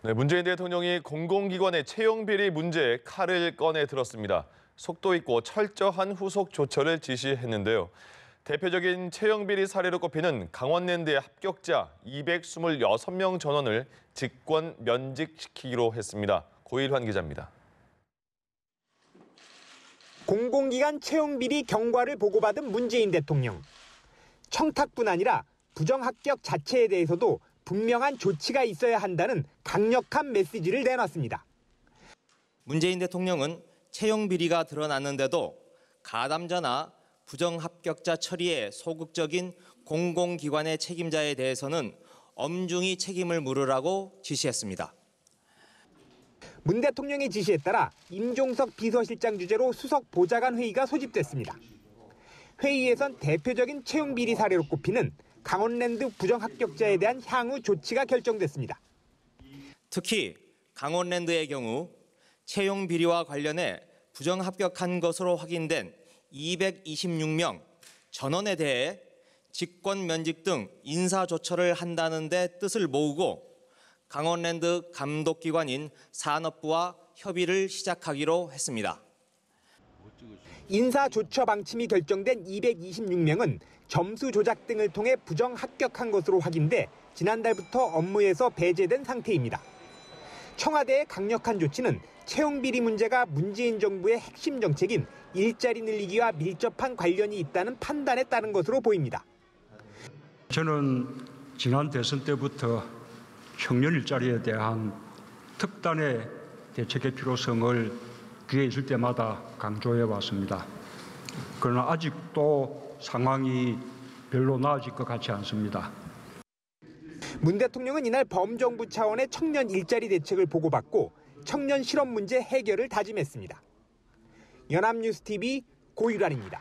네, 문재인 대통령이 공공기관의 채용 비리 문제에 칼을 꺼내 들었습니다. 속도 있고 철저한 후속 조처를 지시했는데요. 대표적인 채용 비리 사례로 꼽히는 강원랜드의 합격자 226명 전원을 직권 면직시키기로 했습니다. 고일환 기자입니다. 공공기관 채용 비리 경과를 보고받은 문재인 대통령. 청탁뿐 아니라 부정합격 자체에 대해서도 분명한 조치가 있어야 한다는 강력한 메시지를 내놨습니다. 문재인 대통령은 채용 비리가 드러났는데도 가담자나 부정합격자 처리에 소극적인 공공기관의 책임자에 대해서는 엄중히 책임을 물으라고 지시했습니다. 문 대통령의 지시에 따라 임종석 비서실장 주재로 수석 보좌관 회의가 소집됐습니다. 회의에선 대표적인 채용 비리 사례로 꼽히는 강원랜드 부정합격자에 대한 향후 조치가 결정됐습니다. 특히 강원랜드의 경우 채용 비리와 관련해 부정합격한 것으로 확인된 226명 전원에 대해 직권 면직 등 인사조처를 한다는 데 뜻을 모으고 강원랜드 감독기관인 산업부와 협의를 시작하기로 했습니다. 인사조처 방침이 결정된 226명은 점수 조작 등을 통해 부정합격한 것으로 확인돼 지난달부터 업무에서 배제된 상태입니다. 청와대의 강력한 조치는 채용 비리 문제가 문재인 정부의 핵심 정책인 일자리 늘리기와 밀접한 관련이 있다는 판단에 따른 것으로 보입니다. 저는 지난 대선 때부터 청년 일자리에 대한 특단의 대책의 필요성을 기회 있을 때마다 강조해 왔습니다. 그러나 아직도 상황이 별로 나아질 것 같지 않습니다. 문 대통령은 이날 범정부 차원의 청년 일자리 대책을 보고받고 청년 실업 문제 해결을 다짐했습니다. 연합뉴스TV 고유란입니다.